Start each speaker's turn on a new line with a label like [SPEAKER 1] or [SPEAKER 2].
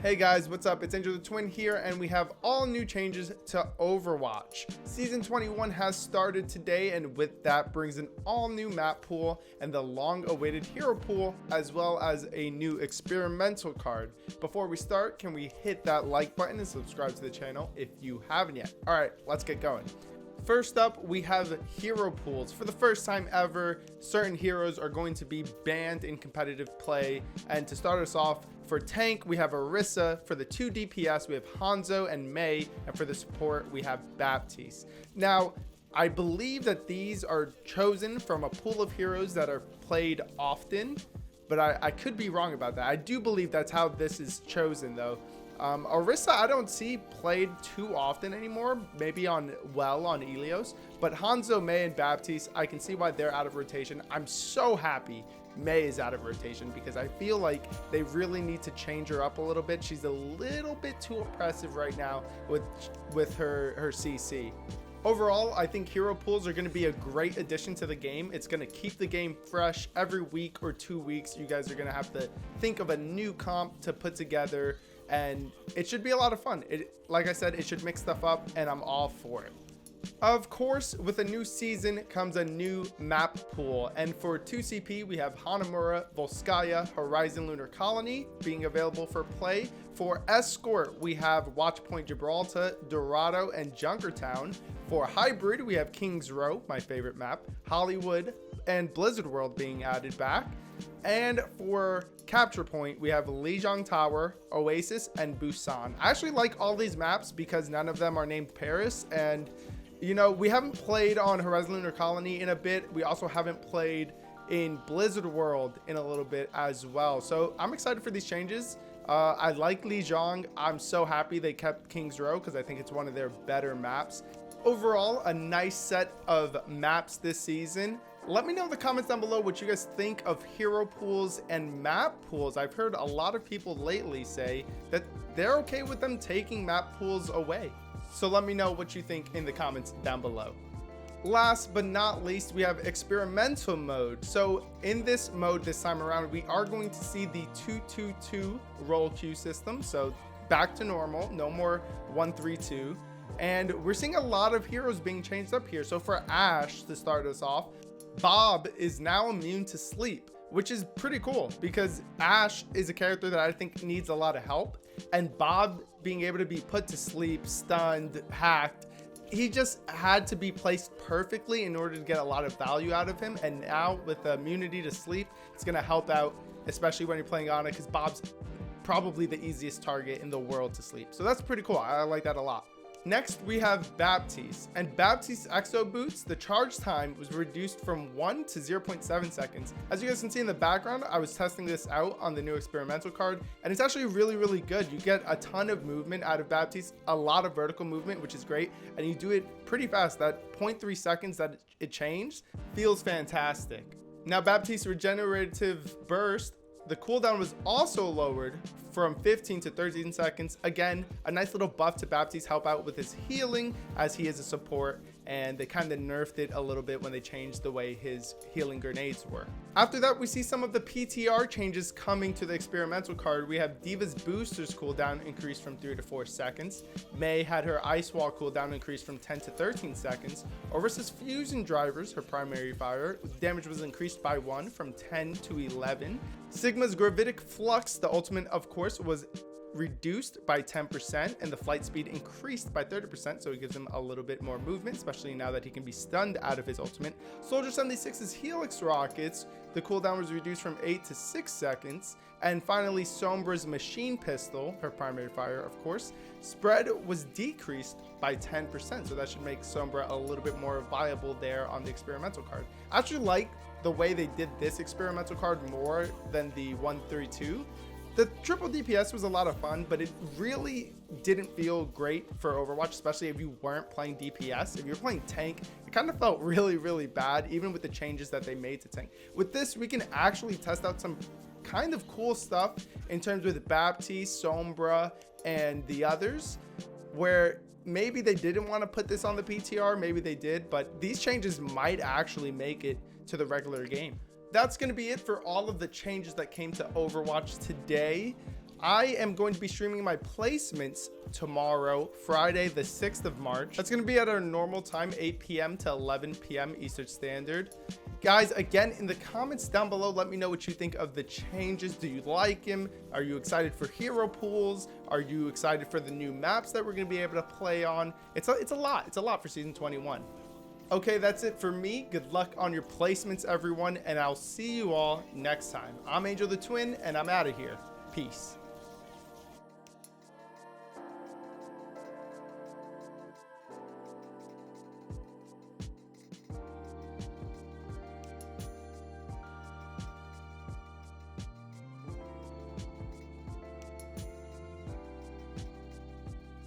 [SPEAKER 1] Hey guys, what's up? It's AngelTheTwin here, and we have all new changes to Overwatch. Season 21 has started today, and with that brings an all new map pool and the long awaited hero pool, as well as a new experimental card. Before we start, can we hit that like button and subscribe to the channel if you haven't yet? All right, let's get going. First up, we have hero pools. For the first time ever, certain heroes are going to be banned in competitive play. And to start us off, for tank, we have Orisa. For the 2 DPS, we have Hanzo and MEI. And for the support, we have Baptiste. Now, I believe that these are chosen from a pool of heroes that are played often, but I could be wrong about that. I do believe that's how this is chosen, though. Orisa, I don't see played too often anymore, maybe on Ilios, but Hanzo, MEI, and Baptiste, I can see why they're out of rotation. I'm so happy MEI is out of rotation because I feel like they really need to change her up a little bit. She's a little bit too oppressive right now with her CC. Overall, I think hero pools are going to be a great addition to the game. It's going to keep the game fresh. Every week or 2 weeks, you guys are going to have to think of a new comp to put together, and it should be a lot of fun. Like I said, it should mix stuff up, and I'm all for it. Of course, with a new season comes a new map pool, and for 2CP we have Hanamura, Volskaya, Horizon Lunar Colony being available for play. For Escort, we have Watchpoint Gibraltar, Dorado, and Junkertown. For Hybrid, we have Kings Row, my favorite map, Hollywood, and Blizzard World being added back. And for Capture Point, we have Lijiang Tower, Oasis, and Busan. I actually like all these maps because none of them are named Paris, and you know, we haven't played on Horizon Lunar Colony in a bit. We also haven't played in Blizzard World in a little bit as well. So I'm excited for these changes. I like Lijiang. I'm so happy they kept Kings Row because I think it's one of their better maps. Overall, a nice set of maps this season. Let me know in the comments down below what you guys think of hero pools and map pools. I've heard a lot of people lately say that they're okay with them taking map pools away. So let me know what you think in the comments down below. Last but not least, we have experimental mode. So in this mode this time around, we are going to see the 2-2-2 role queue system. So back to normal, no more 1-3-2. And we're seeing a lot of heroes being changed up here. So for Ashe, to start us off, Bob is now immune to sleep, which is pretty cool because Ashe is a character that I think needs a lot of help. And Bob being able to be put to sleep, stunned, hacked, he just had to be placed perfectly in order to get a lot of value out of him. And now with the immunity to sleep, it's going to help out, especially when you're playing Ana, because Bob's probably the easiest target in the world to sleep. So that's pretty cool. I like that a lot. Next, we have Baptiste, and Baptiste's Exo Boots, the charge time was reduced from 1 to 0.7 seconds. As you guys can see in the background, I was testing this out on the new experimental card, and it's actually really, really good. You get a ton of movement out of Baptiste, a lot of vertical movement, which is great, and you do it pretty fast. That 0.3 seconds that it changed feels fantastic. Now, Baptiste's regenerative burst, the cooldown was also lowered from 15 to 13 seconds. Again, a nice little buff to Baptiste, help out with his healing as he is a support, and they kind of nerfed it a little bit when they changed the way his healing grenades were. After that, we see some of the PTR changes coming to the experimental card. We have Diva's Booster's cooldown increased from 3 to 4 seconds. MEI had her Ice Wall cooldown increased from 10 to 13 seconds. Orisa's Fusion Drivers, her primary fire, damage was increased by 1 from 10 to 11. Sigma's Gravitic Flux, the ultimate, of course, was reduced by 10%, and the flight speed increased by 30%, so it gives him a little bit more movement, especially now that he can be stunned out of his ultimate. Soldier 76's Helix Rockets, the cooldown was reduced from 8 to 6 seconds. And finally, Sombra's Machine Pistol, her primary fire, of course, spread was decreased by 10%, so that should make Sombra a little bit more viable there on the experimental card. I actually like the way they did this experimental card more than the 1-3-2. The triple DPS was a lot of fun, but it really didn't feel great for Overwatch, especially if you weren't playing DPS. If you're playing tank, it kind of felt really, really bad, even with the changes that they made to tank. With this, we can actually test out some kind of cool stuff in terms with Baptiste, Sombra, and the others, where maybe they didn't want to put this on the PTR, maybe they did, but these changes might actually make it to the regular game. That's going to be it for all of the changes that came to Overwatch today. I am going to be streaming my placements tomorrow, Friday, the 6th of March. That's going to be at our normal time, 8 p.m. to 11 p.m. Eastern Standard. Guys, again, in the comments down below, let me know what you think of the changes. Do you like him? Are you excited for hero pools? Are you excited for the new maps that we're going to be able to play on? It's a lot. It's a lot for Season 21. Okay, that's it for me. Good luck on your placements, everyone, and I'll see you all next time. I'm Angel the Twin, and I'm out of here. Peace.